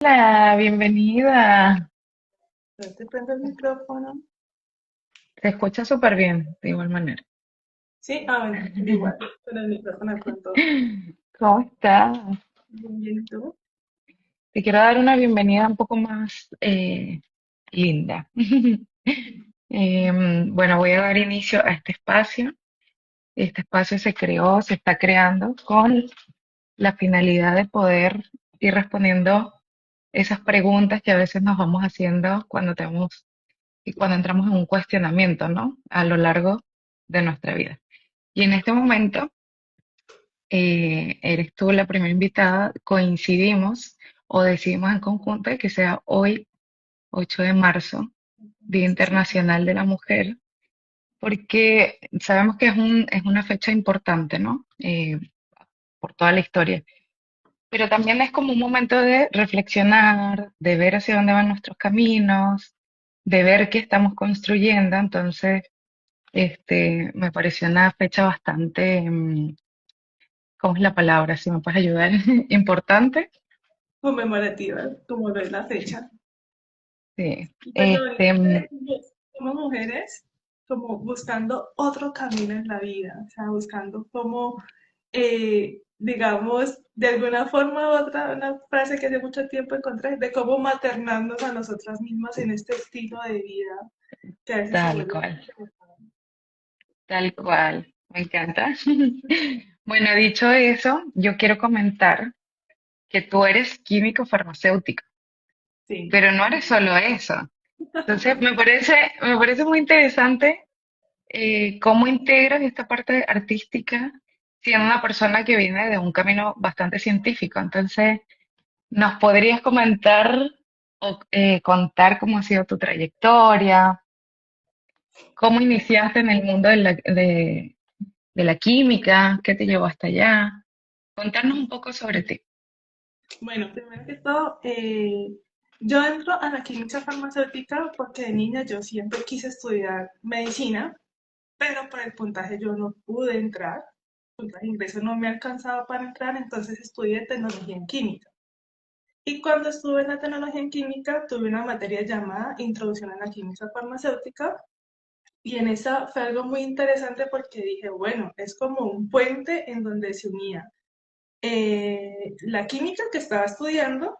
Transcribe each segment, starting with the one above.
Hola, bienvenida. No te prendo el micrófono. Se escucha súper bien, de igual manera. Sí, bueno, igual, con el micrófono de pronto. ¿Cómo estás? Bien, bien, ¿y tú? Te quiero dar una bienvenida un poco más linda. Bueno, voy a dar inicio a este espacio. Este espacio se creó, se está creando con la finalidad de poder ir respondiendo esas preguntas que a veces nos vamos haciendo cuando tenemos y cuando entramos en un cuestionamiento, ¿no? A lo largo de nuestra vida. Y en este momento eres tú la primera invitada, coincidimos o decidimos en conjunto de que sea hoy, 8 de marzo, Día Sí, sí. Internacional de la Mujer, porque sabemos que es una fecha importante, ¿no? Por toda la historia, pero también es como un momento de reflexionar, de ver hacia dónde van nuestros caminos, de ver qué estamos construyendo. Entonces, me pareció una fecha bastante, ¿cómo es la palabra? Si me puedes ayudar, importante. Conmemorativa, como lo es la fecha. Sí, Y pues lo bonito es que somos mujeres como buscando otro camino en la vida, o sea, buscando cómo, digamos, de alguna forma u otra, una frase que hace mucho tiempo encontré, de cómo maternarnos a nosotras mismas en este estilo de vida que a veces se tal vuelve cual, pesado. tal cual, me encanta. Bueno, dicho eso, yo quiero comentar que tú eres químico farmacéutico, Sí. pero no eres solo eso. Entonces, me parece muy interesante cómo integras esta parte artística siendo una persona que viene de un camino bastante científico. Entonces, ¿nos podrías comentar o contar cómo ha sido tu trayectoria? ¿Cómo iniciaste en el mundo de la química? ¿Qué te llevó hasta allá? Contarnos un poco sobre ti. Bueno, primero que todo, yo entro a la química farmacéutica porque de niña yo siempre quise estudiar medicina, pero por el puntaje yo no pude entrar, el puntaje de ingreso no me alcanzaba para entrar, entonces estudié tecnología en química. Y cuando estuve en la tecnología en química, tuve una materia llamada Introducción a la Química Farmacéutica, y en esa fue algo muy interesante porque dije, bueno, es como un puente en donde se unía la química que estaba estudiando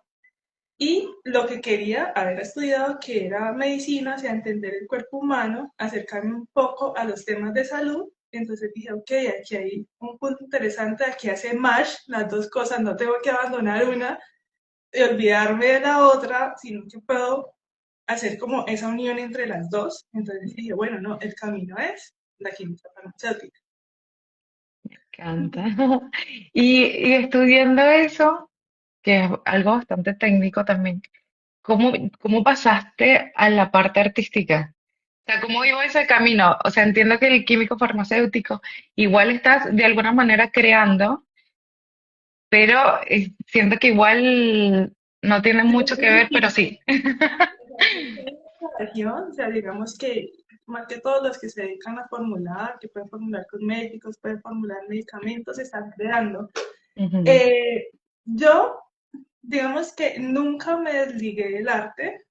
y lo que quería haber estudiado, que era medicina, o sea, entender el cuerpo humano, acercarme un poco a los temas de salud. Entonces dije, ok, aquí hay un punto interesante, aquí hace match las dos cosas, no tengo que abandonar una y olvidarme de la otra, sino que puedo hacer como esa unión entre las dos. Entonces dije, bueno, no, el camino es la química farmacéutica. Canta. Y estudiando eso, que es algo bastante técnico también, ¿cómo, cómo pasaste a la parte artística? O sea, ¿cómo iba ese camino? O sea, entiendo que el químico farmacéutico igual estás de alguna manera creando, pero siento que igual no tiene Sí, mucho que ver, pero sí. la región, o sea, digamos que más que todos los que se dedican a formular, que pueden formular cosméticos, pueden formular medicamentos, se están creando. Ujú. Eh, yo, digamos que nunca me desligué del arte,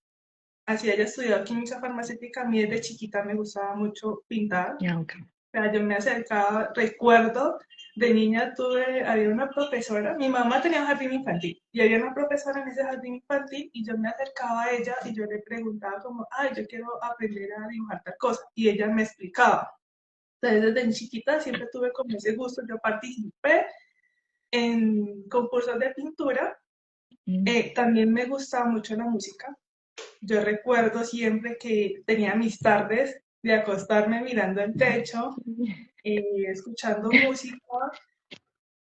así haya estudiado química farmacéutica, a mí desde chiquita me gustaba mucho pintar. Ya, ok. Sea, yo me acercaba, recuerdo, de niña había una profesora, mi mamá tenía un jardín infantil y había una profesora en ese jardín infantil y yo me acercaba a ella y yo le preguntaba como, ay, yo quiero aprender a dibujar tal cosa y ella me explicaba. Entonces desde chiquita siempre tuve como ese gusto, yo participé en concursos de pintura, Mm. también me gustaba mucho la música. Yo recuerdo siempre que tenía mis tardes de acostarme mirando el techo, escuchando música,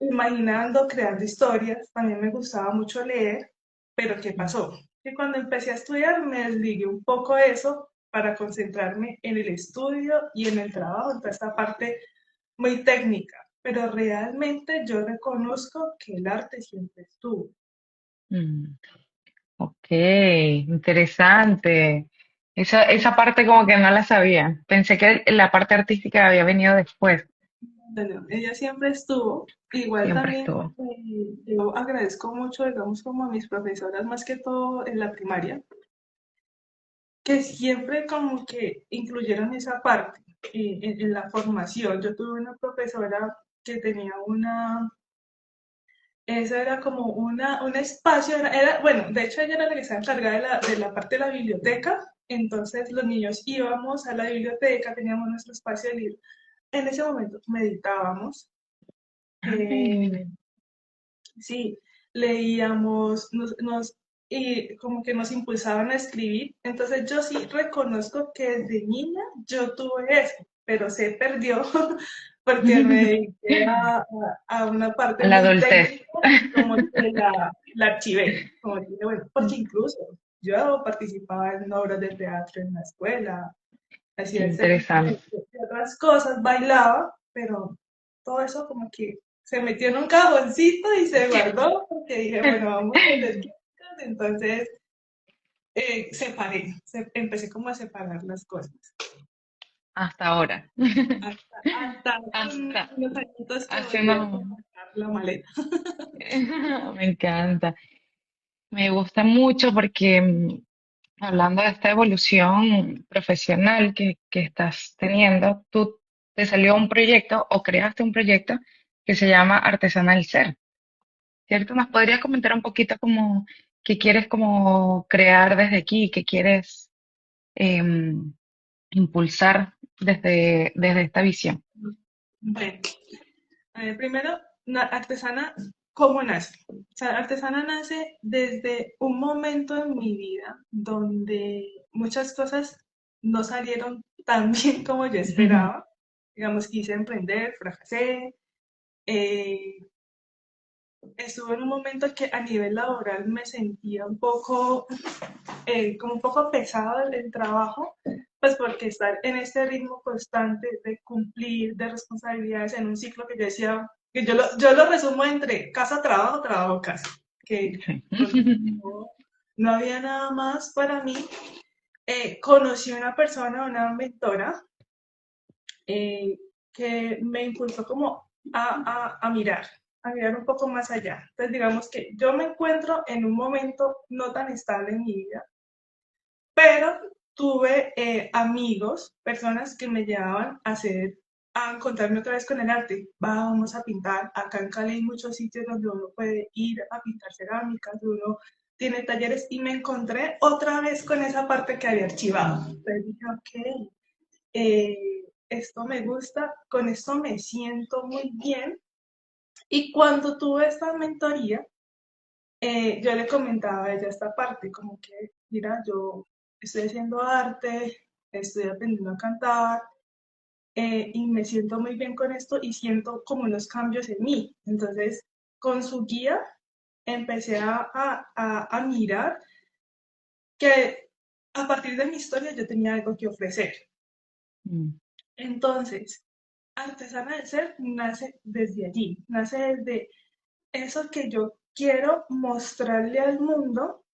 imaginando, creando historias. También me gustaba mucho leer, pero ¿qué pasó? Que cuando empecé a estudiar me desligué un poco de eso para concentrarme en el estudio y en el trabajo, en toda esta parte muy técnica. Pero realmente yo reconozco que el arte siempre estuvo. Mm. Ok, interesante. Esa parte como que no la sabía. Pensé que la parte artística había venido después. bueno, ella siempre estuvo. Igual Siempre también estuvo. yo agradezco mucho, digamos, como a mis profesoras, más que todo en la primaria, que siempre como que incluyeron esa parte en la formación. Yo tuve una profesora que tenía eso era como un espacio, bueno, de hecho ella era la que estaba encargada de la parte de la biblioteca, entonces los niños íbamos a la biblioteca, teníamos nuestro espacio de libro. En ese momento meditábamos, eh, Ay, sí, leíamos, y como que nos impulsaban a escribir. Entonces yo sí reconozco que desde niña yo tuve eso, pero se perdió porque me dediqué a una a parte la muy adultez. técnica y como que la archivé. Como que, bueno, porque incluso yo participaba en obras de teatro en la escuela, Qué hacía ese tipo interesante. de otras cosas, bailaba, pero todo eso como que se metió en un cajoncito y se guardó porque dije, bueno, vamos a hacer químicas, entonces empecé como a separar las cosas. Hasta ahora. Hasta hace Hasta unos añitos que volví a haciendo. sacar la maleta. Me encanta. Me gusta mucho porque hablando de esta evolución profesional que estás teniendo, tú te salió un proyecto o creaste un proyecto que se llama Artesanal Ser, ¿cierto? ¿Nos podrías comentar un poquito como qué quieres como crear desde aquí, qué quieres em, impulsar desde esta visión? Bueno, a ver, primero, artesana, ¿cómo nace? O sea, artesana nace desde un momento en mi vida donde muchas cosas no salieron tan bien como yo esperaba. Digamos, quise emprender, fracasé. eh, Estuve en un momento que a nivel laboral me sentía un poco, como un poco pesado el trabajo, pues porque estar en este ritmo constante de cumplir, de responsabilidades en un ciclo que yo decía, que yo lo resumo entre casa, trabajo, trabajo, casa, que no, no había nada más para mí. Conocí a una persona, una mentora, eh, que me impulsó como a mirar un poco más allá. Entonces, digamos que yo me encuentro en un momento no tan estable en mi vida, pero tuve amigos, personas que me llevaban a encontrarme otra vez con el arte. Vamos a pintar. Acá en Cali hay muchos sitios donde uno puede ir a pintar cerámicas, uno tiene talleres y me encontré otra vez con esa parte que había archivado. Entonces dije, ok, esto me gusta, con esto me siento muy bien. Y cuando tuve esta mentoría, yo le comentaba a ella esta parte, como que, mira, yo estoy haciendo arte, estoy aprendiendo a cantar, y me siento muy bien con esto y siento como unos cambios en mí. Entonces, con su guía, empecé a mirar que a partir de mi historia yo tenía algo que ofrecer. Mm, Entonces, Artesana del Ser nace desde allí, nace desde eso que yo quiero mostrarle al mundo,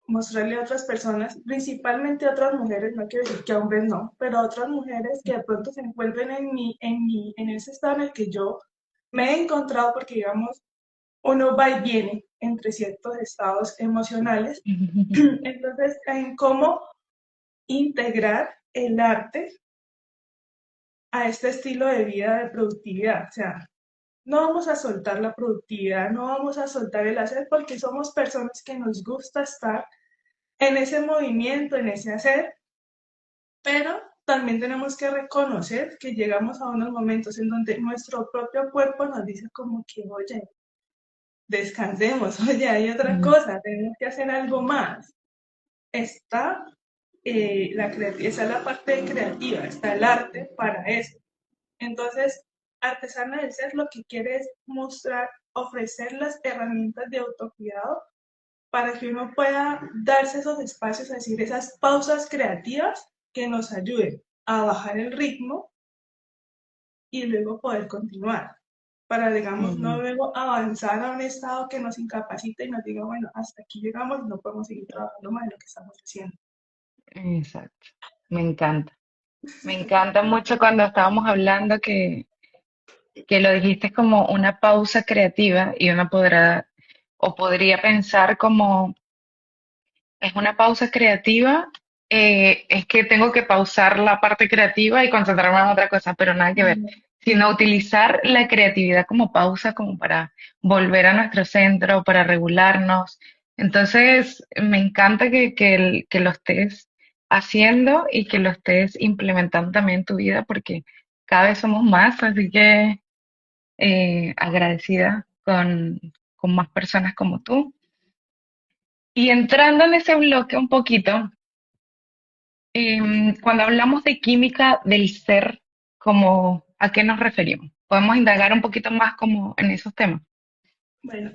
mostrarle a otras personas, principalmente a otras mujeres, no quiero decir que a hombres no, pero a otras mujeres que de pronto se encuentren en ese estado en el que yo me he encontrado, porque digamos, uno va y viene entre ciertos estados emocionales. Entonces, en cómo integrar el arte a este estilo de vida de productividad. O sea, no vamos a soltar la productividad, no vamos a soltar el hacer porque somos personas que nos gusta estar en ese movimiento, en ese hacer, pero también tenemos que reconocer que llegamos a unos momentos en donde nuestro propio cuerpo nos dice como que, oye, descansemos, oye, hay otra mm, cosa, tenemos que hacer algo más. Está esa es la parte creativa, está el arte para eso. Entonces, Artesana del Ser lo que quiere es mostrar, ofrecer las herramientas de autocuidado para que uno pueda darse esos espacios, es decir, esas pausas creativas que nos ayuden a bajar el ritmo y luego poder continuar, para, digamos, no mm. luego avanzar a un estado que nos incapacite y nos diga, bueno, hasta aquí llegamos y no podemos seguir trabajando más en lo que estamos haciendo. Exacto. Me encanta. Me encanta mucho cuando estábamos hablando que lo dijiste como una pausa creativa y uno podrá o podría pensar como es una pausa creativa, es que tengo que pausar la parte creativa y concentrarme en otra cosa, pero nada que ver, sino utilizar la creatividad como pausa, como para volver a nuestro centro, para regularnos. Entonces, me encanta que lo estés haciendo y que lo estés implementando también en tu vida, porque cada vez somos más, así que agradecida con más personas como tú. Y entrando en ese bloque un poquito, cuando hablamos de química del ser, como, ¿a qué nos referimos? ¿Podemos indagar un poquito más como en esos temas? Bueno,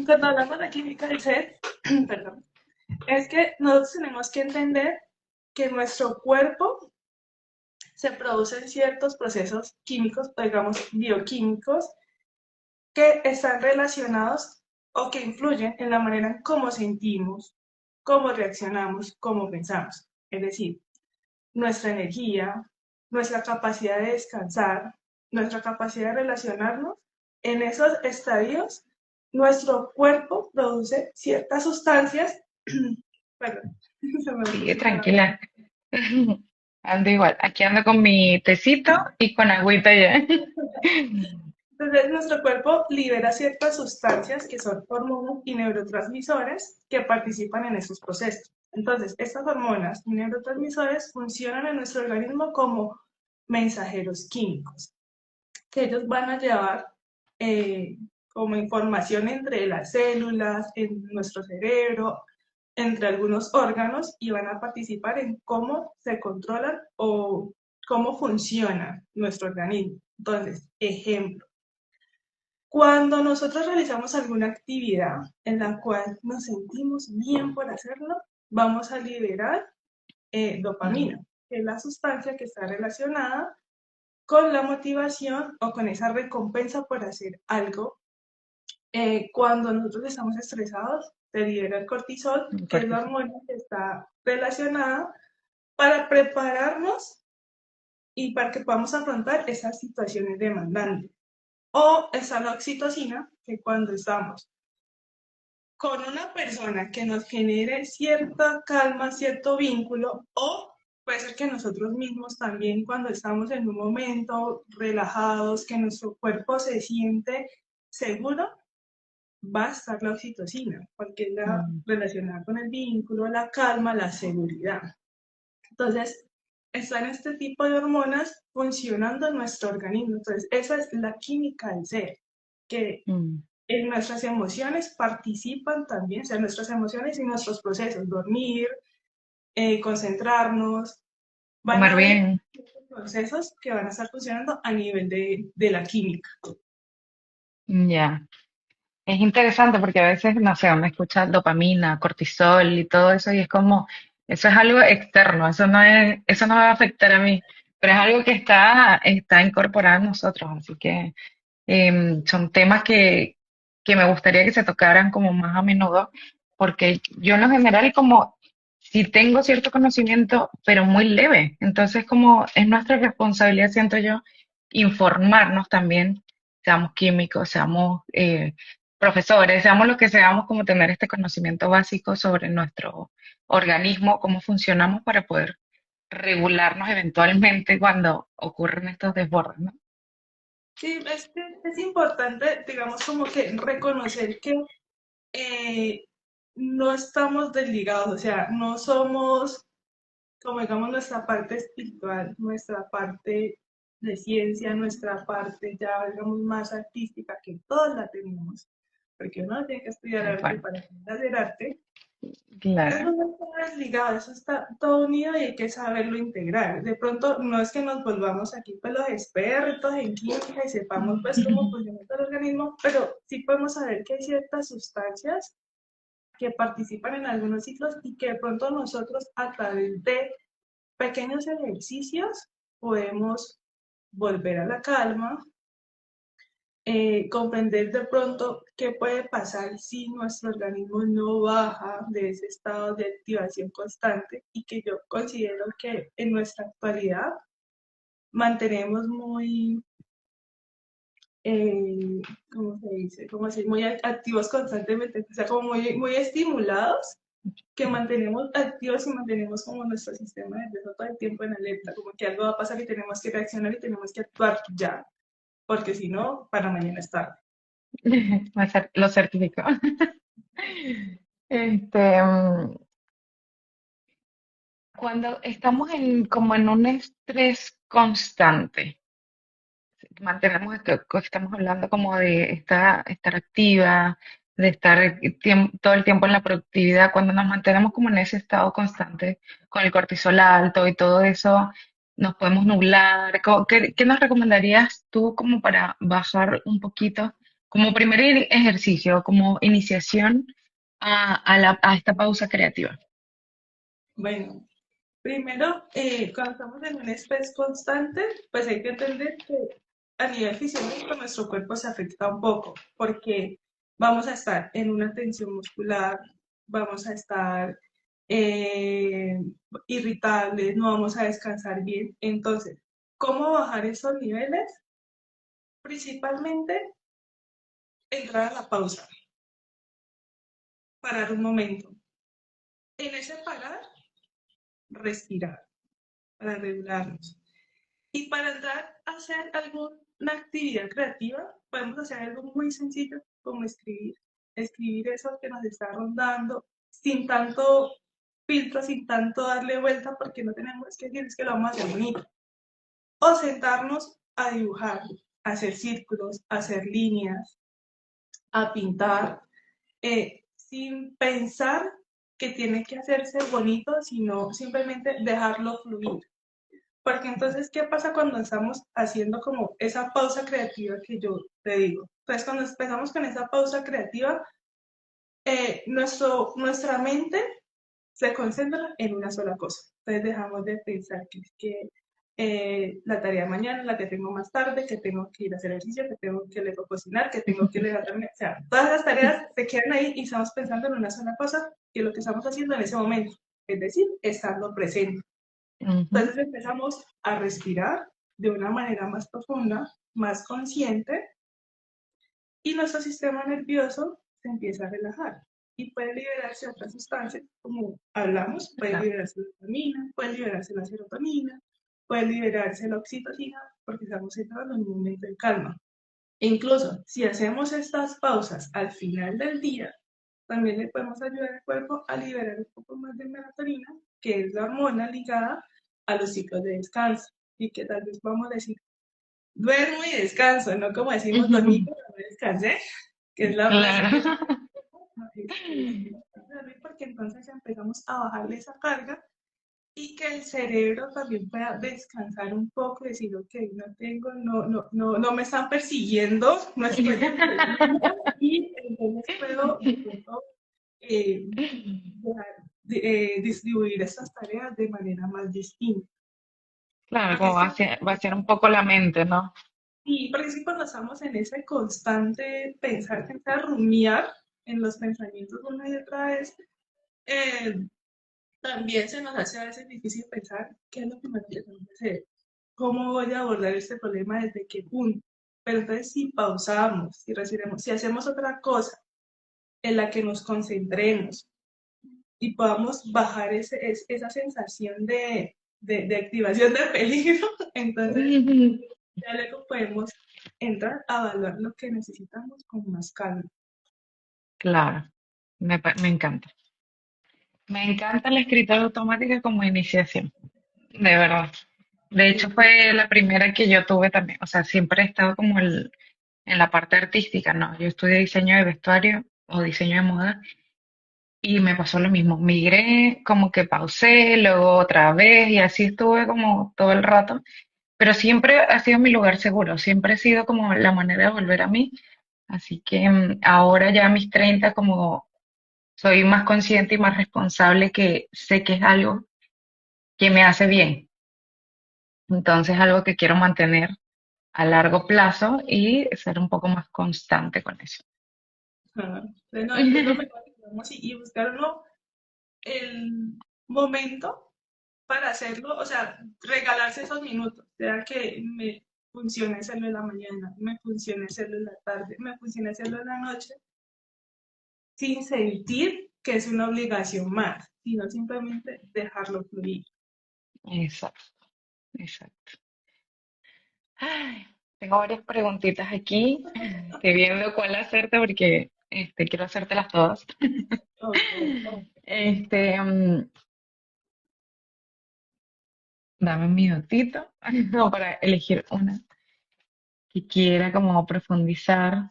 cuando hablamos de química del ser, perdón, es que nosotros tenemos que entender que nuestro cuerpo se producen ciertos procesos químicos, o digamos bioquímicos, que están relacionados o que influyen en la manera en cómo sentimos, cómo reaccionamos, cómo pensamos. Es decir, nuestra energía, nuestra capacidad de descansar, nuestra capacidad de relacionarnos, en esos estadios, nuestro cuerpo produce ciertas sustancias, perdón, se me Sí, puso la boca. tranquila. Ando igual. Aquí ando con mi tecito y con agüita ya. Entonces, nuestro cuerpo libera ciertas sustancias que son hormonas y neurotransmisores que participan en esos procesos. Entonces, estas hormonas y neurotransmisores funcionan en nuestro organismo como mensajeros químicos, que ellos van a llevar como información entre las células, en nuestro cerebro, entre algunos órganos y van a participar en cómo se controlan o cómo funciona nuestro organismo. Entonces, ejemplo, cuando nosotros realizamos alguna actividad en la cual nos sentimos bien por hacerlo, vamos a liberar dopamina, que es la sustancia que está relacionada con la motivación o con esa recompensa por hacer algo. Cuando nosotros estamos estresados, se libera el cortisol, Un que es la cortisol. hormona que está relacionada para prepararnos y para que podamos afrontar esas situaciones demandantes. O está la oxitocina, que cuando estamos con una persona que nos genere cierta calma, cierto vínculo, o puede ser que nosotros mismos también cuando estamos en un momento relajados, que nuestro cuerpo se siente seguro, va a estar la oxitocina, porque es la Mm, relacionada con el vínculo, la calma, la seguridad. Entonces, están este tipo de hormonas funcionando en nuestro organismo. Entonces, esa es la química del ser, que mm. en nuestras emociones participan también, o sea, nuestras emociones y nuestros procesos, dormir, concentrarnos, van Comer a haber bien. procesos que van a estar funcionando a nivel de la química. Ya. Es interesante porque a veces, no sé, uno escucha dopamina, cortisol y todo eso y es como, eso es algo externo, eso no me va a afectar a mí, pero es algo que está incorporado en nosotros, así que son temas que me gustaría que se tocaran como más a menudo, porque yo en lo general como si tengo cierto conocimiento, pero muy leve, entonces como es nuestra responsabilidad, siento yo, informarnos también, seamos químicos, seamos profesores, seamos lo que seamos, como tener este conocimiento básico sobre nuestro organismo, cómo funcionamos para poder regularnos eventualmente cuando ocurren estos desbordes, ¿no? Sí, es importante, digamos, como que reconocer que eh, no estamos desligados, o sea, no somos, como digamos, nuestra parte espiritual, nuestra parte de ciencia, nuestra parte ya, digamos, más artística, que todos la tenemos, porque uno tiene que estudiar Tal arte cual. para poder hacer arte. Eso Claro. no está desligado, eso está todo unido y hay que saberlo integrar. De pronto, no es que nos volvamos aquí pues los expertos en química y sepamos pues cómo funciona el organismo, pero sí podemos saber que hay ciertas sustancias que participan en algunos ciclos y que de pronto nosotros a través de pequeños ejercicios podemos volver a la calma, comprender de pronto qué puede pasar si nuestro organismo no baja de ese estado de activación constante y que yo considero que en nuestra actualidad mantenemos muy eh, ¿cómo se dice? Como así, muy activos constantemente, o sea, como muy estimulados, que mantenemos activos y mantenemos como nuestro sistema nervioso todo el tiempo en alerta, como que algo va a pasar y tenemos que reaccionar y tenemos que actuar ya, porque si no, para mañana es tarde. Lo certifico. Este, cuando estamos como en un estrés constante, mantenemos esto, estamos hablando como de estar activa, de estar todo el tiempo en la productividad, cuando nos mantenemos como en ese estado constante, con el cortisol alto y todo eso, nos podemos nublar. ¿Qué nos recomendarías tú como para bajar un poquito, como primer ejercicio, como iniciación a esta pausa creativa? Bueno, primero, cuando estamos en un estrés constante, pues hay que entender que a nivel fisiológico nuestro cuerpo se afecta un poco, porque vamos a estar en una tensión muscular, vamos a estar eh, irritables, no vamos a descansar bien. Entonces, ¿cómo bajar esos niveles? Principalmente entrar a la pausa, parar un momento. En ese parar, respirar para regularnos. Y para entrar a hacer alguna actividad creativa, podemos hacer algo muy sencillo como escribir. Escribir eso que nos está rondando sin tanto filtro, sin tanto darle vuelta, porque no tenemos que decir es que lo vamos a hacer bonito. O sentarnos a dibujar, a hacer círculos, a hacer líneas, a pintar, sin pensar que tiene que hacerse bonito, sino simplemente dejarlo fluir. Porque entonces, ¿qué pasa cuando estamos haciendo como esa pausa creativa que yo te digo? Entonces, cuando empezamos con esa pausa creativa, nuestra mente se concentra en una sola cosa. Entonces, dejamos de pensar que la tarea de mañana, la que tengo más tarde, que tengo que ir a hacer ejercicio, que tengo que leer o cocinar, que tengo que levantarme. O sea, todas las tareas se quedan ahí y estamos pensando en una sola cosa, que es lo que estamos haciendo en ese momento. Es decir, estando presente. Ujú. Entonces empezamos a respirar de una manera más profunda, más consciente, y nuestro sistema nervioso se empieza a relajar y puede liberarse otras sustancias, como hablamos, puede Claro. liberarse la dopamina, puede liberarse la serotonina, puede liberarse la oxitocina, porque estamos entrando en un momento de calma. E incluso si hacemos estas pausas al final del día, también le podemos ayudar al cuerpo a liberar un poco más de melatonina, que es la hormona ligada a los ciclos de descanso. Y que tal vez vamos a decir, duermo y descanso, no como decimos dormí pero no descansé, que es la frase Claro. que no, porque entonces empezamos a bajarle esa carga y que el cerebro también pueda descansar un poco y decir, ok, no me están persiguiendo, no estoy en peligro y entonces puedo de pronto eh, distribuir estas tareas de manera más distinta. Claro, Porque como es que, vaciar un poco la mente, ¿no? y porque es que cuando estamos en ese constante pensar, rumiar en los pensamientos una y otra vez, eh, también se nos hace a veces difícil pensar qué es lo que me tengo que hacer, cómo voy a abordar este problema desde qué punto. Pero entonces si pausamos, si respiramos, si hacemos otra cosa en la que nos concentremos y podamos bajar esa sensación de activación de peligro, entonces ya luego podemos entrar a evaluar lo que necesitamos con más calma. Claro, me encanta. Me encanta la escritura automática como iniciación, de verdad. De hecho, Sí. fue la primera que yo tuve también. O sea, siempre he estado como en la parte artística, ¿no? Yo estudié diseño de vestuario o diseño de moda y me pasó lo mismo. Migré, como que pausé, luego otra vez y así estuve como todo el rato. Pero siempre ha sido mi lugar seguro, siempre ha sido como la manera de volver a mí. Así que ahora ya a mis 30 como soy más consciente y más responsable que sé que es algo que me hace bien. Entonces, algo que quiero mantener a largo plazo y ser un poco más constante con eso. Ajá. Entonces, no, es lo mejor que podemos y buscar uno el momento para hacerlo, o sea, regalarse esos minutos, sea que funciona hacerlo en la mañana, me funciona hacerlo en la tarde, me funciona hacerlo en la noche, sin sentir que es una obligación más, sino simplemente dejarlo fluir. Exacto, exacto. Ay, tengo varias preguntitas aquí. Estoy viendo cuál hacerte porque quiero hacértelas todas. Ok. Este, mm, dame un minutito como para elegir una que quiera como profundizar.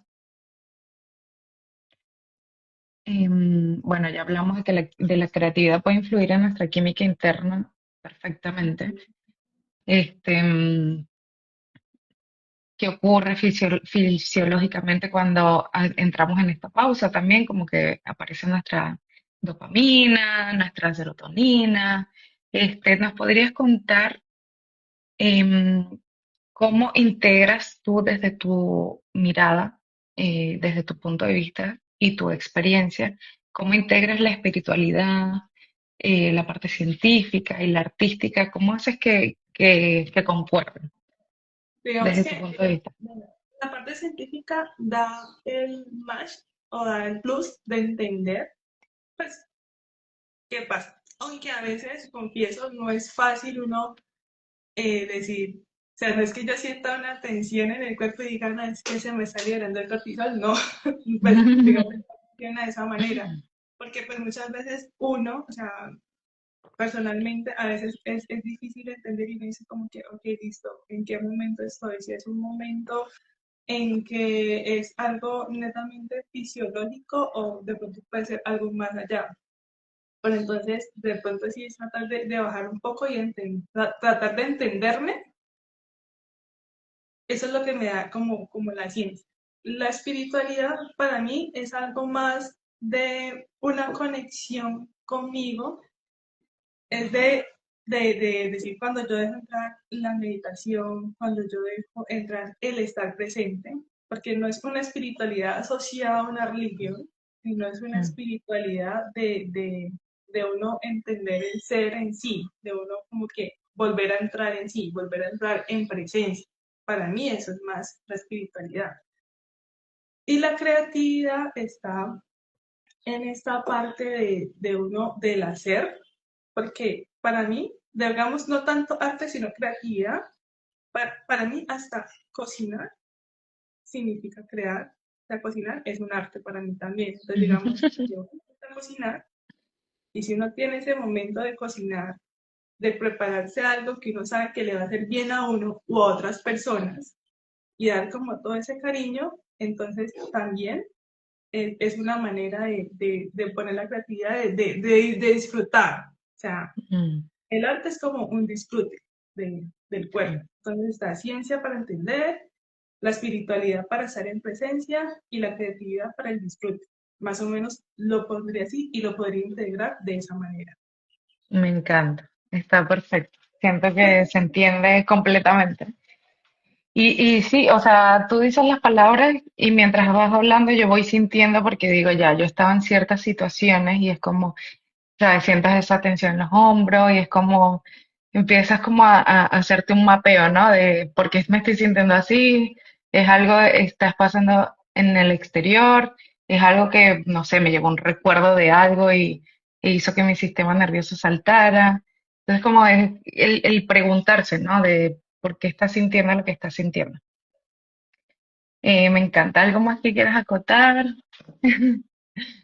Bueno, ya hablamos de que de la creatividad puede influir en nuestra química interna perfectamente. Este, mm, ¿Qué ocurre fisiológicamente cuando entramos en esta pausa también? Como que aparece nuestra dopamina, nuestra serotonina. ¿Nos podrías contar em, cómo integras tú desde tu mirada, desde tu punto de vista y tu experiencia, cómo integras la espiritualidad, la parte científica y la artística? ¿Cómo haces que concuerden Digamos desde tu que punto de vista? la parte científica da el match o da el plus de entender, pues, qué pasa. Aunque a veces, confieso, no es fácil uno decir, o sea, no es que yo sienta una tensión en el cuerpo y diga, no, es que se me está liberando el cortisol, no, pues digamos, no funciona de esa manera, porque pues muchas veces uno, o sea, personalmente a veces es difícil entender y me dice como que, ok, listo, ¿en qué momento estoy? Si es un momento en que es algo netamente fisiológico o de pronto puede ser algo más allá. Pero entonces, de pronto sí es tratar de bajar un poco y tratar de entenderme. Eso es lo que me da como la ciencia. La espiritualidad para mí es algo más de una conexión conmigo, es de decir cuando yo dejo entrar la meditación, cuando yo dejo entrar el estar presente, porque no es una espiritualidad asociada a una religión, sino es una espiritualidad de uno entender el ser en sí, de uno como que volver a entrar en sí, volver a entrar en presencia. Para mí eso es más la espiritualidad. Y la creatividad está en esta parte de uno del hacer, porque para mí, digamos, no tanto arte, sino creatividad, para mí hasta cocinar significa crear, o sea, cocinar es un arte para mí también. Entonces, digamos, yo me gusta cocinar y si uno tiene ese momento de cocinar, de prepararse algo que uno sabe que le va a hacer bien a uno u a otras personas y dar como todo ese cariño, entonces también es una manera de poner la creatividad, de disfrutar. O sea, Mm, el arte es como un disfrute del cuerpo. Entonces está ciencia para entender, la espiritualidad para estar en presencia y la creatividad para el disfrute. Más o menos lo pondría así y lo podría integrar de esa manera. Me encanta, está perfecto. Siento que se entiende completamente. Y sí, o sea, tú dices las palabras y mientras vas hablando yo voy sintiendo porque digo, ya, yo estaba en ciertas situaciones y es como, ¿sabes? Sientas esa tensión en los hombros y es como, empiezas como a hacerte un mapeo, ¿no? De por qué me estoy sintiendo así, es algo, estás pasando en el exterior, es algo que, no sé, me llevó un recuerdo de algo e hizo que mi sistema nervioso saltara. Entonces, como es el preguntarse, ¿no? De por qué estás sintiendo lo que estás sintiendo. Me encanta. ¿Algo más que quieras acotar?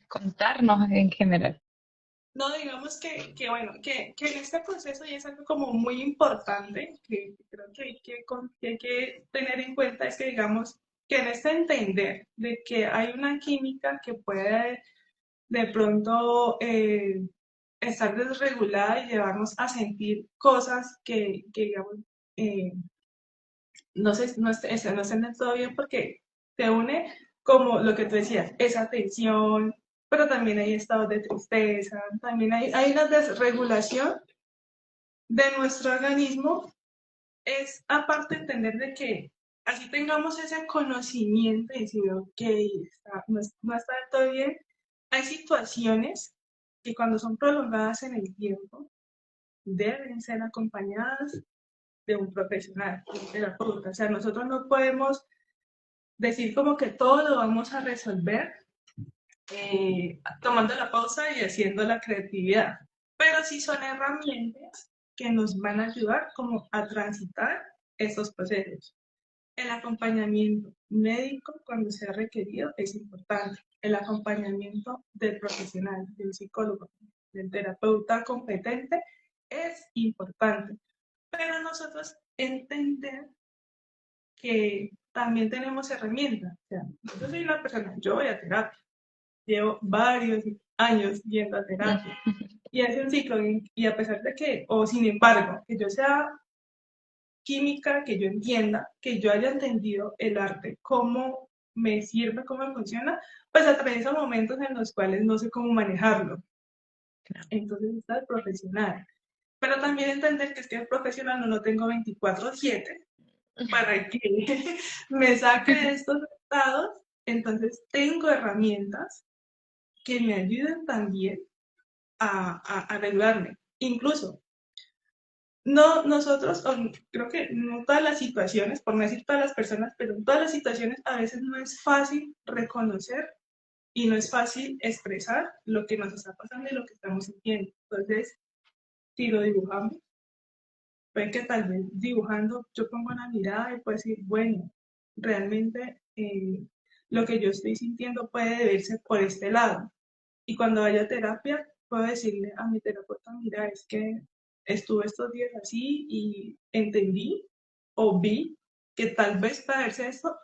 Contarnos en general. No, digamos bueno, que en este proceso y es algo como muy importante que creo que hay que tener en cuenta es que digamos que en este entender de que hay una química que puede de pronto estar desregulada y llevarnos a sentir cosas que digamos, eh, no estén del todo bien porque te une como lo que tú decías, esa tensión, pero también hay estados de tristeza, también hay una desregulación de nuestro organismo. Es aparte entender de que así tengamos ese conocimiento y decir, ok, no está del todo bien, hay situaciones que cuando son prolongadas en el tiempo deben ser acompañadas de un profesional, de un terapeuta. O sea, nosotros no podemos decir como que todo lo vamos a resolver tomando la pausa y haciendo la creatividad. Pero sí son herramientas que nos van a ayudar como a transitar estos procesos. El acompañamiento médico cuando sea requerido es importante. El acompañamiento del profesional, del psicólogo, del terapeuta competente es importante. Pero nosotros entender que también tenemos herramientas. O sea, yo soy una persona, yo voy a terapia, llevo varios años yendo a terapia y hace un ciclo y a pesar de que, o sin embargo, que yo sea química, que yo entienda, que yo haya entendido el arte, cómo me sirve, cómo me funciona, pues atraviesa momentos en los cuales no sé cómo manejarlo. Entonces está el profesional. Pero también entender que es que el profesional no lo tengo 24/7 para que me saque de estos estados. Entonces tengo herramientas que me ayuden también a regularme. Incluso, no nosotros, o creo que no todas las situaciones, por no decir todas las personas, pero en todas las situaciones a veces no es fácil reconocer y no es fácil expresar lo que nos está pasando y lo que estamos sintiendo. Entonces, si lo dibujamos, puede que tal vez dibujando yo pongo una mirada y puedo decir, bueno, realmente lo que yo estoy sintiendo puede deberse por este lado. Y cuando vaya a terapia, puedo decirle a mi terapeuta, mira, es que estuve estos días así y entendí o vi que tal vez padecerse esto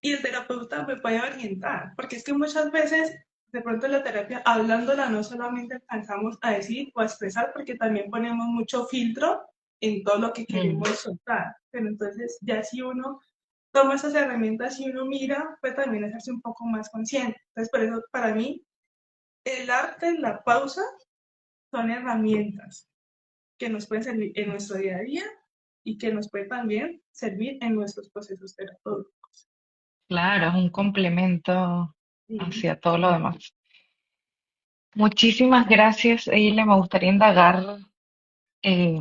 y el terapeuta me puede orientar, porque es que muchas veces de pronto en la terapia, hablándola, no solamente alcanzamos a decir o a expresar, porque también ponemos mucho filtro en todo lo que queremos soltar. Pero entonces ya si uno toma esas herramientas y uno mira, puede también hacerse un poco más consciente. Entonces por eso para mí el arte, la pausa, son herramientas que nos pueden servir en nuestro día a día y que nos pueden también servir en nuestros procesos terapéuticos. Claro, es un complemento Sí. hacia todo lo demás. Muchísimas gracias, Eile. Me gustaría indagar, eh,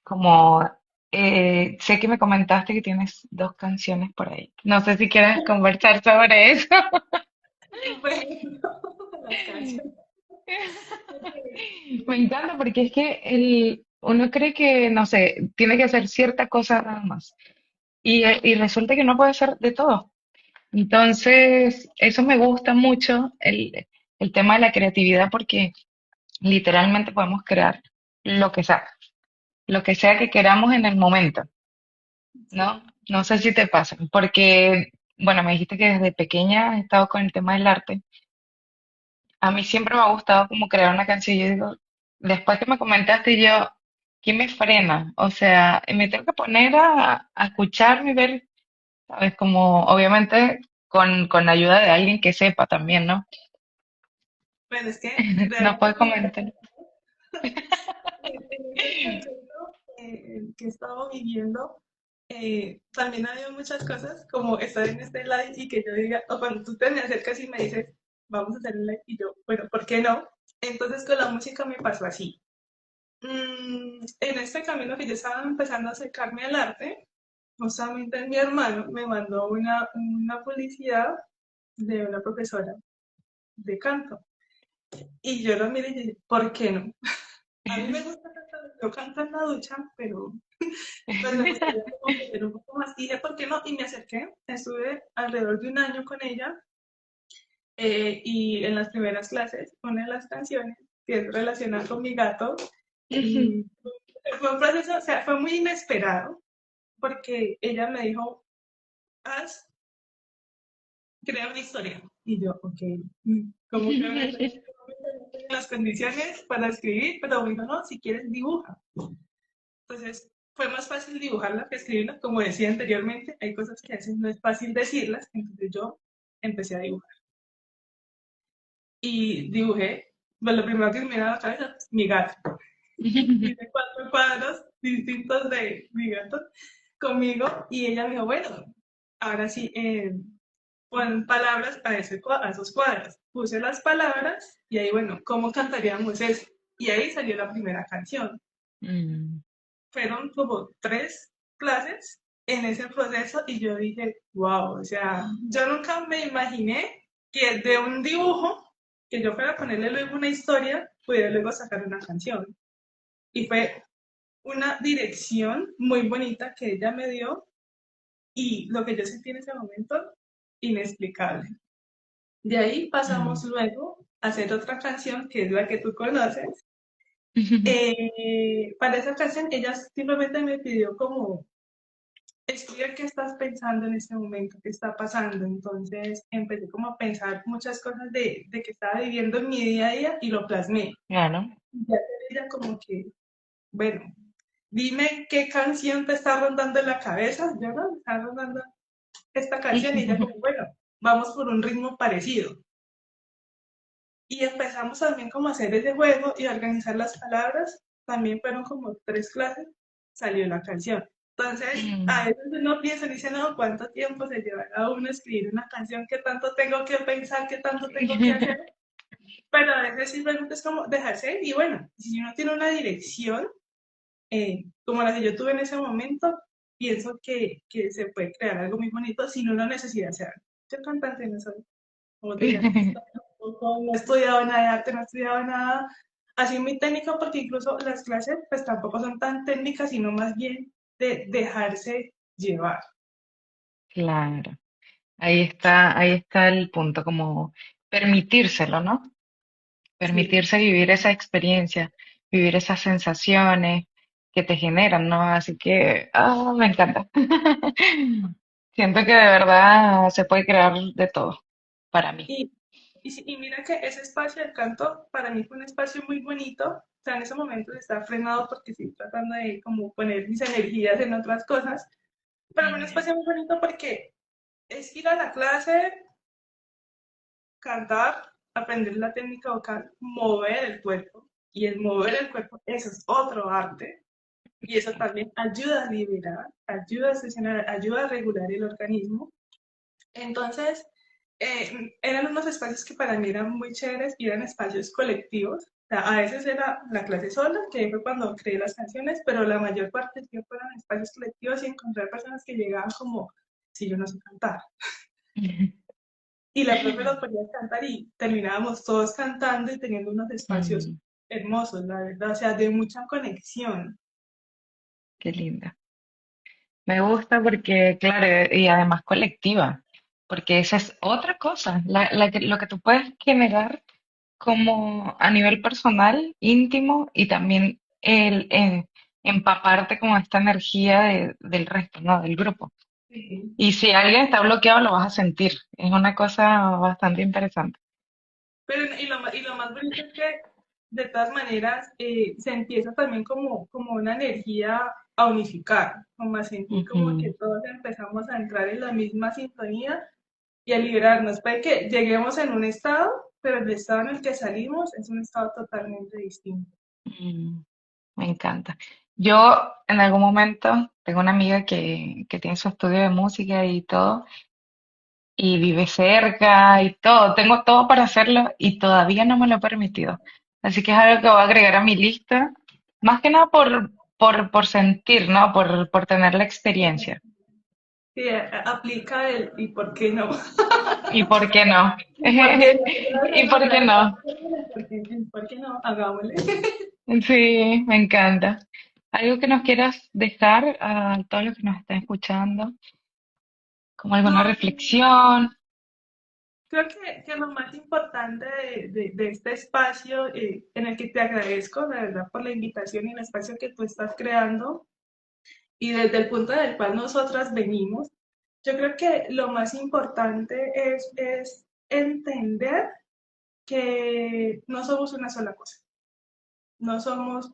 como sé que me comentaste que tienes dos canciones por ahí. No sé si quieres conversar sobre eso. Bueno, las canciones. Me encanta porque es que uno cree que, no sé, tiene que hacer cierta cosa nada más. Y resulta que no puede ser de todo. Entonces, eso me gusta mucho, el tema de la creatividad, porque literalmente podemos crear lo que sea que queramos en el momento, ¿no? Sí, No sé si te pasa, porque, bueno, me dijiste que desde pequeña has estado con el tema del arte. A mí siempre me ha gustado como crear una canción. Yo digo, después que me comentaste yo, ¿qué me frena? O sea, me tengo que poner a escucharme y ver, ¿sabes? Como, obviamente, con ayuda de alguien que sepa también, ¿no? bueno, es que No realmente puedo comentar. en este proceso que he estado viviendo, también ha habido muchas cosas, como estar en este live y que yo diga, o cuando tú te me acercas y me dices, vamos a hacer un live, y yo, bueno, ¿por qué no? Entonces con la música me pasó así. En este camino que yo estaba empezando a acercarme al arte, justamente mi hermano me mandó una publicidad de una profesora de canto. Y yo lo miré y dije, ¿por qué no? A mí me gusta cantar, yo canto en la ducha, pero pues me gustaría como aprender un poco más. Y dije, ¿por qué no? Y me acerqué, estuve alrededor de un año con ella y en las primeras clases, una de las canciones que es relacionada con mi gato, y fue un proceso, o sea, fue muy inesperado porque ella me dijo, haz, crea una historia. Y yo, ok, ¿cómo creo una historia? No tengo las condiciones para escribir, pero bueno, no, si quieres dibuja. Entonces, fue más fácil dibujarla que escribirla. Como decía anteriormente, hay cosas que a veces no es fácil decirlas, entonces yo empecé a dibujar. Y dibujé, pues lo primero que me vino a la cabeza, mi gato. Hice 4 cuadros distintos de mi gato conmigo y ella me dijo, bueno, ahora sí, pon palabras a esos cuadros. Puse las palabras y ahí, bueno, ¿cómo cantaríamos eso? Y ahí salió la primera canción. Mm. fueron como 3 clases en ese proceso y yo dije, wow, o sea, yo nunca me imaginé que de un dibujo, que yo fuera a ponerle luego una historia, pudiera luego sacar una canción. Y fue una dirección muy bonita que ella me dio y lo que yo sentí en ese momento, inexplicable. De ahí pasamos Mm. luego a hacer otra canción, que es la que tú conoces. Para esa canción ella simplemente me pidió como escribir qué estás pensando en este momento, qué está pasando. Entonces empecé como a pensar muchas cosas de que estaba viviendo en mi día a día y lo plasmé. Claro. Y ya ella como que, bueno, dime qué canción te está rondando en la cabeza. Yo no, me está rondando esta canción y ella como, bueno, vamos por un ritmo parecido. Y empezamos también como a hacer ese juego y a organizar las palabras. También fueron como 3 clases, salió la canción. Entonces, a Mm. veces uno piensa y dice, no, ¿cuánto tiempo se llevará a uno escribir una canción? ¿Qué tanto tengo que pensar? ¿Qué tanto tengo que hacer? Pero a veces simplemente es como dejarse ir. Y bueno, si uno tiene una dirección, como la que yo tuve en ese momento, pienso que se puede crear algo muy bonito sin una necesidad de ser. Yo cantante no soy, como te dije, artista, tampoco, no he estudiado nada de arte, no he estudiado nada así muy técnico, porque incluso las clases pues tampoco son tan técnicas, sino más bien de dejarse llevar. Claro. Ahí está el punto, como permitírselo, ¿no? Sí. Permitirse vivir esa experiencia, vivir esas sensaciones que te generan, ¿no? Así que, me encanta. Siento que de verdad se puede crear de todo para mí. Y, y mira que ese espacio del canto para mí fue un espacio muy bonito. O sea, en ese momento está frenado porque estoy tratando de como poner mis energías en otras cosas, pero fue un Ujú. espacio muy bonito porque es ir a la clase, cantar, aprender la técnica vocal, mover el cuerpo. Y el mover el cuerpo, eso es otro arte. Y eso también ayuda a liberar, ayuda a sesionar, ayuda a regular el organismo. Entonces, eran unos espacios que para mí eran muy chéveres y eran espacios colectivos. O sea, a veces era la clase sola, que fue cuando creé las canciones, pero la mayor parte sí fueron espacios colectivos y encontrar personas que llegaban como, si yo no sé cantar. Y la profe nos ponía a cantar y terminábamos todos cantando y teniendo unos espacios Mm, hermosos, la verdad, o sea, de mucha conexión. qué linda. Me gusta porque, claro, y además colectiva, porque esa es otra cosa, lo que tú puedes generar como a nivel personal, íntimo y también empaparte con esta energía del resto, ¿no? Del grupo. Sí. Y si alguien está bloqueado, lo vas a sentir. Es una cosa bastante interesante. Pero, y lo más bonito es que, de todas maneras, se empieza también como una energía a unificar, como a sentir como que Ujú. todos empezamos a entrar en la misma sintonía y a liberarnos. Puede que lleguemos en un estado, pero el estado en el que salimos es un estado totalmente distinto. Mm, me encanta. Yo en algún momento tengo una amiga que tiene su estudio de música y todo, y vive cerca y todo. Tengo todo para hacerlo y todavía no me lo he permitido. Así que es algo que voy a agregar a mi lista, más que nada por sentir, ¿no? Por tener la experiencia. Sí, aplica el ¿y por qué no? ¿Y por qué no? ¿Y por qué no? ¿Y por qué no? ¿Por qué no? Hagámosle. Sí, me encanta. ¿Algo que nos quieras dejar a todos los que nos están escuchando? ¿Como alguna No, reflexión? creo que lo más importante de este espacio, en el que te agradezco, la verdad, por la invitación y el espacio que tú estás creando y desde el punto del cual nosotras venimos, yo creo que lo más importante es entender que no somos una sola cosa. No somos,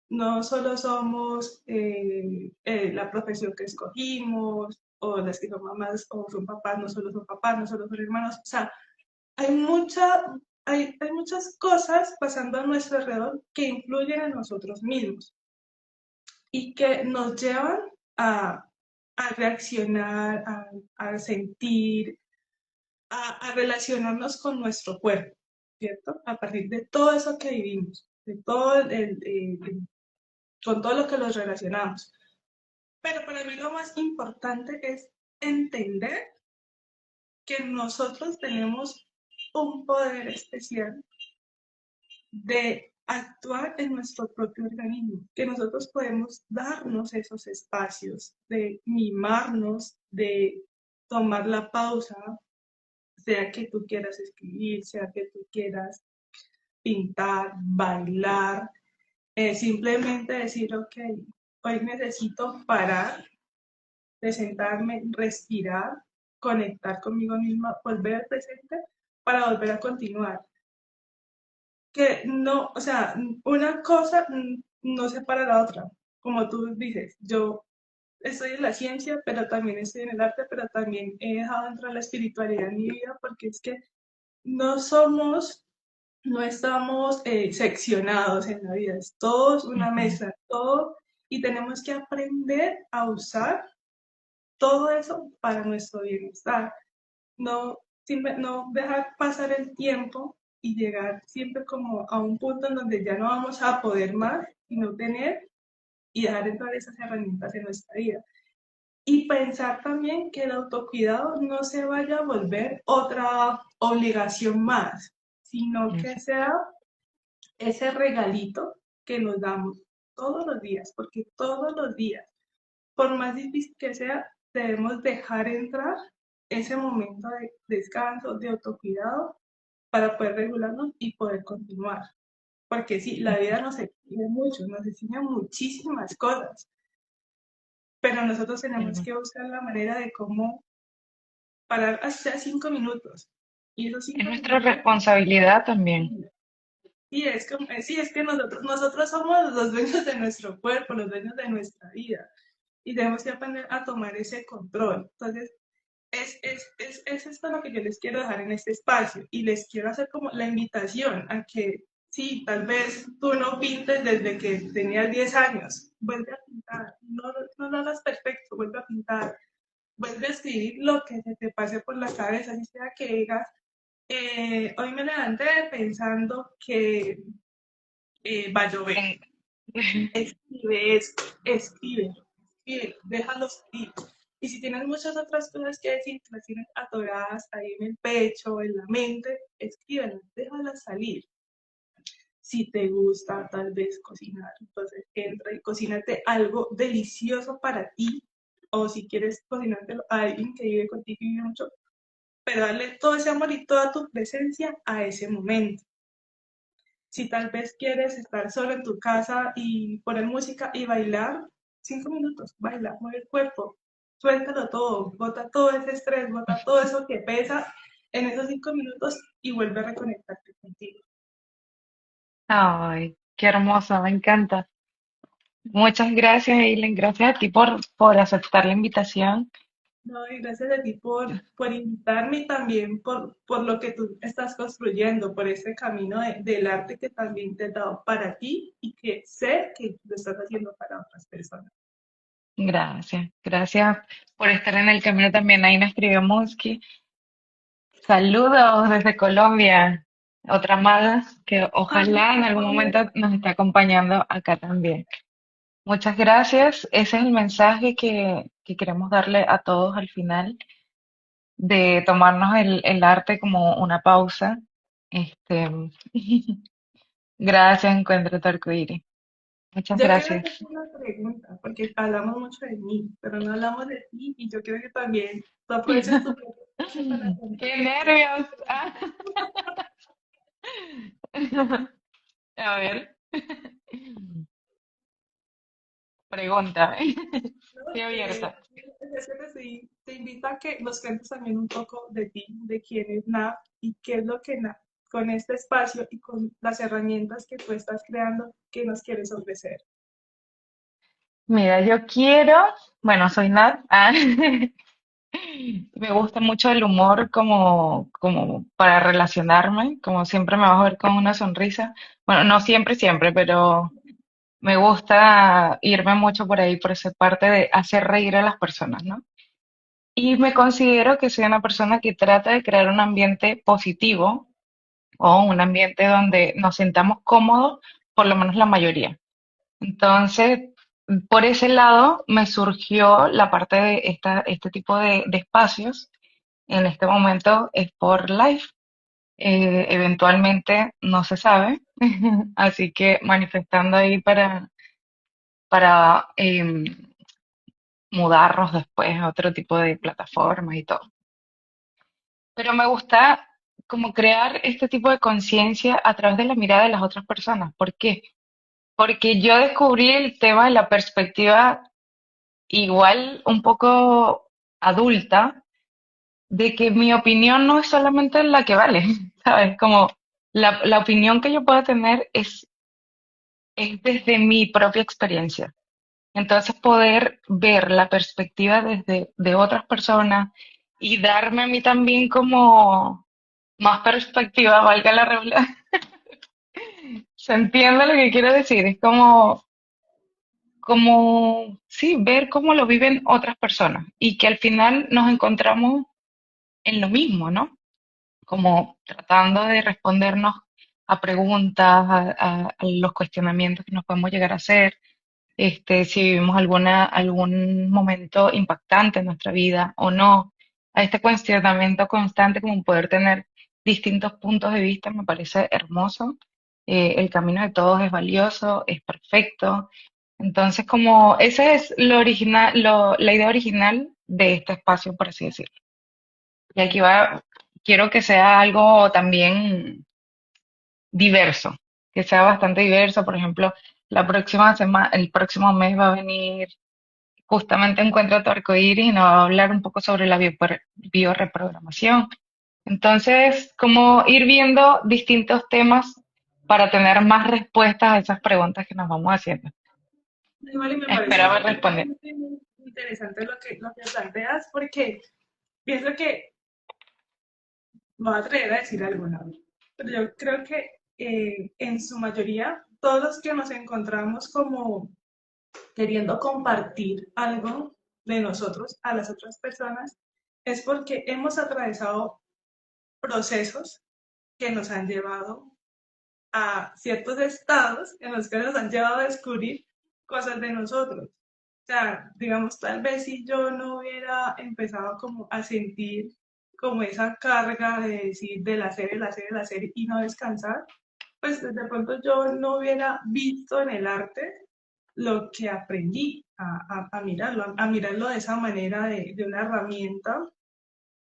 no solo somos la profesión que escogimos, o las que son mamás o son papás, no solo son hermanos. O sea, hay, hay muchas cosas pasando a nuestro alrededor que influyen en nosotros mismos y que nos llevan a, a reaccionar, a sentir, a relacionarnos con nuestro cuerpo, ¿cierto? A partir de todo eso que vivimos, de todo con todo lo que los relacionamos. Pero para mí lo más importante es entender que nosotros tenemos un poder especial de actuar en nuestro propio organismo, que nosotros podemos darnos esos espacios de mimarnos, de tomar la pausa, sea que tú quieras escribir, sea que tú quieras pintar, bailar, simplemente decir, ok, hoy necesito parar, de sentarme, respirar, conectar conmigo misma, volver al presente para volver a continuar. Que no, o sea, una cosa no separa la otra. Como tú dices, yo estoy en la ciencia, pero también estoy en el arte, pero también he dejado entrar la espiritualidad en mi vida porque es que no somos, no estamos seccionados en la vida, es todo una Ujú, mezcla, todo, y tenemos que aprender a usar todo eso para nuestro bienestar. No, no dejar pasar el tiempo y llegar siempre como a un punto en donde ya no vamos a poder más y no tener y dejar entrar esas herramientas en nuestra vida. Y pensar también que el autocuidado no se vaya a volver otra obligación más, sino que ujú. sea ese regalito que nos damos todos los días, porque todos los días, por más difícil que sea, debemos dejar entrar ese momento de descanso, de autocuidado, para poder regularnos y poder continuar. Porque sí, la vida nos exige mucho, nos enseña muchísimas cosas, pero nosotros tenemos Ujú. que buscar la manera de cómo parar hasta 5 minutos. Y esos Es cinco nuestra minutos, responsabilidad también. sí, es que nosotros somos los dueños de nuestro cuerpo, los dueños de nuestra vida. Y tenemos que aprender a tomar ese control. Entonces, es esto lo que yo les quiero dejar en este espacio y les quiero hacer como la invitación a que sí, tal vez tú no pintes desde que tenías 10 años, vuelve a pintar, no, no lo hagas perfecto, vuelve a pintar, vuelve a escribir lo que se te pase por la cabeza, así sea que digas, hoy me levanté pensando que va a llover. En- Escribe esto, escribe, escribe, déjalo salir. Y si tienes muchas otras cosas que decir, que las tienes atoradas ahí en el pecho, en la mente, escríbelas, déjalas salir. Si te gusta tal vez cocinar, entonces entra y cocínate algo delicioso para ti. O si quieres cocinártelo a alguien que vive contigo y vive mucho, pero darle todo ese amor y toda tu presencia a ese momento. Si tal vez quieres estar solo en tu casa y poner música y bailar, 5 minutos, baila, mueve el cuerpo, suéltalo todo, bota todo ese estrés, bota todo eso que pesa en esos 5 minutos y vuelve a reconectarte contigo. Ay, qué hermoso, me encanta. Muchas gracias, Eileen. Gracias a ti por aceptar la invitación. No, y gracias a ti por invitarme y también por lo que tú estás construyendo, por ese camino del arte que también te he dado para ti y que sé que lo estás haciendo para otras personas. Gracias. Gracias por estar en el camino también. Ahí me escribió Musky. Saludos desde Colombia. Otra maga que Ay, ojalá en algún Colombia. momento nos esté acompañando acá también. Muchas gracias. Ese es el mensaje que queremos darle a todos al final, de tomarnos el arte como una pausa. Este, gracias, Encuentro tu arcoíris. Muchas Yo quiero gracias. hacerte una pregunta, porque hablamos mucho de mí, pero no hablamos de ti y yo quiero que también tú aproveches tu pregunta para ¡Qué contarme qué es. nervios! Ah. A ver, pregunta. ¿No? Estoy abierta. Es que te invito a que nos cuentes también un poco de ti, de quién es NAP y qué es lo que NAP, con este espacio y con las herramientas que tú estás creando, que nos quieres ofrecer. Mira, yo quiero, bueno, soy Nat. Ah, me gusta mucho el humor como para relacionarme, como siempre me vas a ver con una sonrisa. Bueno, no siempre, siempre, pero me gusta irme mucho por ahí, por esa parte de hacer reír a las personas, ¿no? Y me considero que soy una persona que trata de crear un ambiente positivo o un ambiente donde nos sintamos cómodos, por lo menos la mayoría. Entonces, por ese lado me surgió la parte de este tipo de espacios. En este momento es por live. Eventualmente no se sabe, así que manifestando ahí para mudarnos después a otro tipo de plataformas y todo. Pero me gusta como crear este tipo de conciencia a través de la mirada de las otras personas. ¿Por qué? Porque yo descubrí el tema de la perspectiva igual un poco adulta, de que mi opinión no es solamente la que vale, ¿sabes? Como la opinión que yo pueda tener es desde mi propia experiencia. Entonces poder ver la perspectiva desde de otras personas y darme a mí también como más perspectiva, valga la redundancia. ¿Se entiende lo que quiero decir? Es como, sí, ver cómo lo viven otras personas y que al final nos encontramos en lo mismo, ¿no? Como tratando de respondernos a preguntas, a los cuestionamientos que nos podemos llegar a hacer, si vivimos algún momento impactante en nuestra vida o no, a este cuestionamiento constante como poder tener distintos puntos de vista me parece hermoso. El camino de todos es valioso, es perfecto. Entonces, como esa es lo original, la idea original de este espacio, por así decirlo. Y aquí va, quiero que sea algo también diverso, que sea bastante diverso. Por ejemplo, la próxima semana, el próximo mes va a venir justamente Encuentra tu arcoíris y nos va a hablar un poco sobre la bioreprogramación. Entonces, como ir viendo distintos temas para tener más respuestas a esas preguntas que nos vamos haciendo. Igual y me Espero parece haber respondido. supremamente interesante lo que planteas, porque pienso que me voy a atrever a decir algo, ¿no? Pero yo creo que en su mayoría, todos los que nos encontramos como queriendo compartir algo de nosotros a las otras personas, es porque hemos atravesado procesos que nos han llevado a ciertos estados en los que nos han llevado a descubrir cosas de nosotros. O sea, digamos, tal vez si yo no hubiera empezado como a sentir como esa carga de decir de la serie, la serie, la serie y no descansar, pues de pronto yo no hubiera visto en el arte lo que aprendí a mirarlo, a mirarlo de esa manera de una herramienta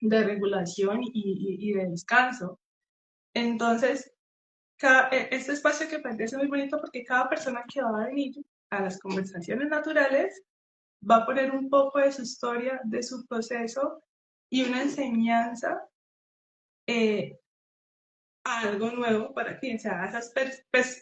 de regulación y de descanso. Entonces, este espacio que planteé es muy bonito porque cada persona que va a venir a las conversaciones naturales va a poner un poco de su historia, de su proceso y una enseñanza eh, a algo nuevo para ti, o sea, esas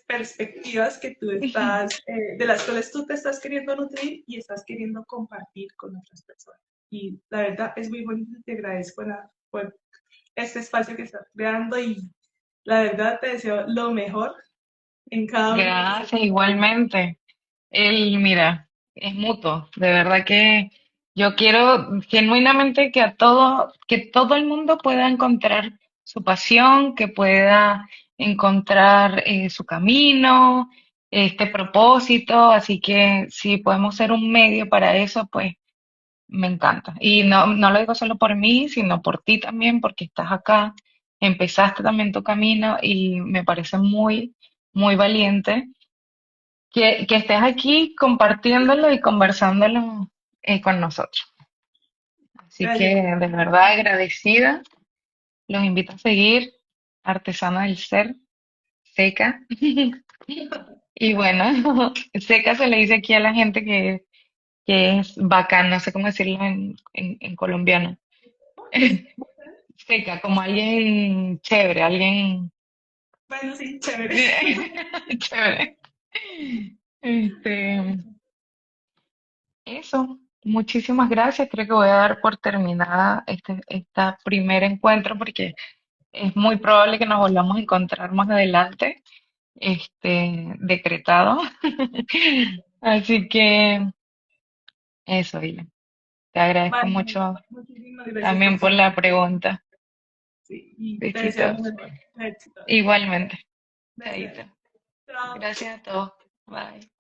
perspectivas que tú estás, de las cuales tú te estás queriendo nutrir y estás queriendo compartir con otras personas. Y la verdad es muy bonito y te agradezco por este espacio que estás creando y la verdad te deseo lo mejor en cada uno de tus Gracias, igualmente. Mira, es mutuo. De verdad que yo quiero genuinamente que todo el mundo pueda encontrar su pasión, que pueda encontrar su camino, este propósito. Así que si podemos ser un medio para eso, pues me encanta. Y no lo digo solo por mí, sino por ti también, porque estás acá, empezaste también tu camino y me parece muy valiente que estés aquí compartiéndolo y conversándolo con nosotros. Así que Gracias. de verdad agradecida. Los invito a seguir Artesana del Ser, Seca. Y bueno, Seca se le dice aquí a la gente que es bacán, no sé cómo decirlo en colombiano. Seca, como alguien chévere, alguien Bueno, sí, chévere. chévere. Este, Eso, muchísimas gracias. Creo que voy a dar por terminada esta primer encuentro porque es muy probable que nos volvamos a encontrar más adelante, decretado. Así que eso, Ilan. Te agradezco Vale, mucho muchísimas gracias por también por ser. la pregunta. Sí, y te deseo lo Besitos. mejor. Éxitos. Igualmente. Gracias. Chaito. Chao. Gracias a todos. Bye.